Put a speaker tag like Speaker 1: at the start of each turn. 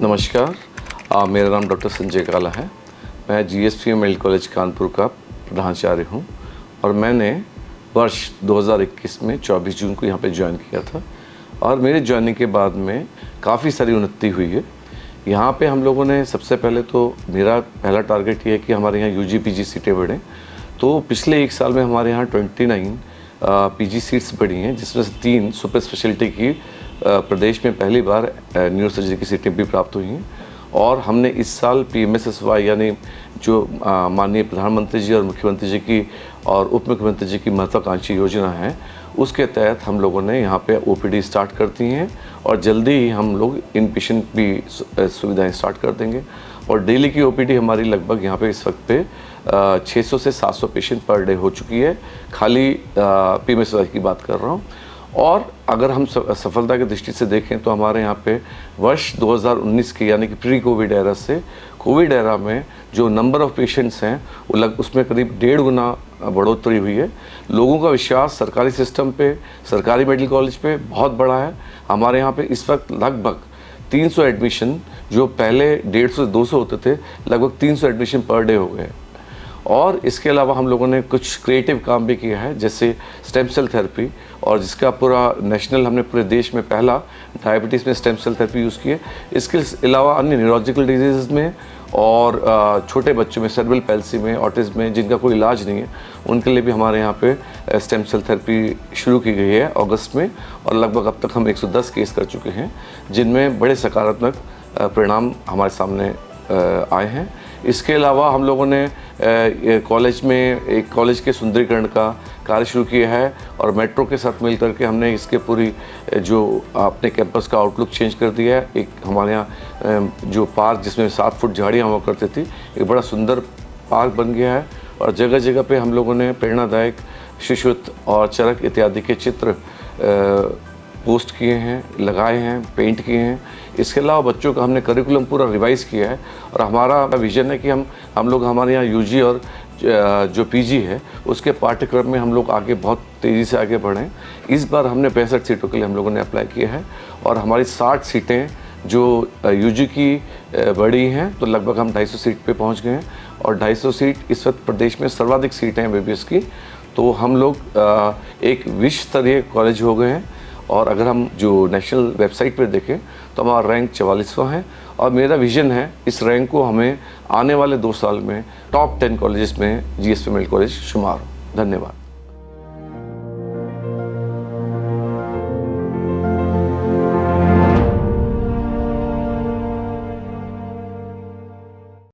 Speaker 1: नमस्कार, मेरा नाम डॉक्टर संजय काला है। मैं जीएसपी मेडिकल कॉलेज कानपुर का प्रधानाचार्य हूँ और मैंने वर्ष 2021 में 24 जून को यहाँ पे ज्वाइन किया था और मेरे ज्वाइनिंग के बाद में काफ़ी सारी उन्नति हुई है। यहाँ पे हम लोगों ने सबसे पहले तो मेरा पहला टारगेट ये है कि हमारे यहाँ यूजी पीजी सीटें बढ़ें। तो पिछले 1 साल में हमारे यहाँ 29 पीजी सीट्स बढ़ी हैं, जिसमें से 3 सुपर स्पेशलिटी की प्रदेश में पहली बार न्यूरो सर्जरी की सीटें भी प्राप्त हुई हैं। और हमने इस साल PMSSY यानी जो माननीय प्रधानमंत्री जी और मुख्यमंत्री जी की और उप मुख्यमंत्री जी की महत्वाकांक्षी योजना है, उसके तहत हम लोगों ने यहाँ पे OPD स्टार्ट कर दी हैं और जल्दी ही हम लोग इन पेशेंट भी सुविधाएं स्टार्ट कर देंगे। और डेली की OPD हमारी लगभग यहाँ पे इस वक्त पे 600 से 700 पेशेंट पर डे हो चुकी है। खाली PMSSY की बात कर रहा हूँ। और अगर हम सफलता की दृष्टि से देखें तो हमारे यहाँ पे वर्ष 2019 के यानी कि प्री कोविड एरा से कोविड एरा में जो नंबर ऑफ़ पेशेंट्स हैं वो उसमें करीब 1.5 गुना बढ़ोतरी हुई है। लोगों का विश्वास सरकारी सिस्टम पे, सरकारी मेडिकल कॉलेज पे बहुत बड़ा है। हमारे यहाँ पे इस वक्त लगभग 300 एडमिशन, जो पहले 150 से 200 होते थे, लगभग 300 एडमिशन पर डे हो गए। और इसके अलावा हम लोगों ने कुछ क्रिएटिव काम भी किया है, जैसे स्टेम सेल थेरेपी, और जिसका पूरा नेशनल हमने पूरे देश में पहला डायबिटीज़ में स्टेम सेल थेरेपी यूज़ की है। इसके अलावा अन्य न्यूरोलॉजिकल डिजीज़ में और छोटे बच्चों में सेरेब्रल पैल्सी में, ऑटिज्म में, जिनका कोई इलाज नहीं है, उनके लिए भी हमारे यहाँ पे स्टेम सेल थेरेपी शुरू की गई है अगस्त में। और लगभग अब तक हम 110 केस कर चुके हैं, जिनमें बड़े सकारात्मक परिणाम हमारे सामने आए हैं। इसके अलावा हम लोगों ने कॉलेज में एक कॉलेज के सुंदरीकरण का कार्य शुरू किया है और मेट्रो के साथ मिल करके हमने इसके पूरी जो अपने कैंपस का आउटलुक चेंज कर दिया है। एक हमारे यहाँ जो पार्क जिसमें 7 फुट झाड़ियाँ हुआ करती थी, एक बड़ा सुंदर पार्क बन गया है। और जगह जगह पे हम लोगों ने प्रेरणादायक शिशुत्व और चरक इत्यादि के चित्र पोस्ट किए हैं, लगाए हैं, पेंट किए हैं। इसके अलावा बच्चों का हमने करिकुलम पूरा रिवाइज़ किया है और हमारा विज़न है कि हम लोग हमारे यहाँ यूजी और जो पीजी है उसके पाठ्यक्रम में हम लोग आगे बहुत तेज़ी से आगे बढ़ें। इस बार हमने 65 सीटों के लिए हम लोगों ने अप्लाई किया है और हमारी 60 सीटें जो यूजी की बड़ी हैं, तो लगभग हम 250 सीट पे पहुंच गए हैं। और 250 सीट इस वक्त प्रदेश में सर्वाधिक सीटें हैं MBBS की। तो हम लोग एक विश्व स्तरीय कॉलेज हो गए हैं। और अगर हम जो नेशनल वेबसाइट पर देखें तो हमारा रैंक 44वां है और मेरा विज़न है इस रैंक को हमें आने वाले 2 साल में टॉप 10 कॉलेजेस में जीएसपी मेडिकल कॉलेज शुमार हो। धन्यवाद।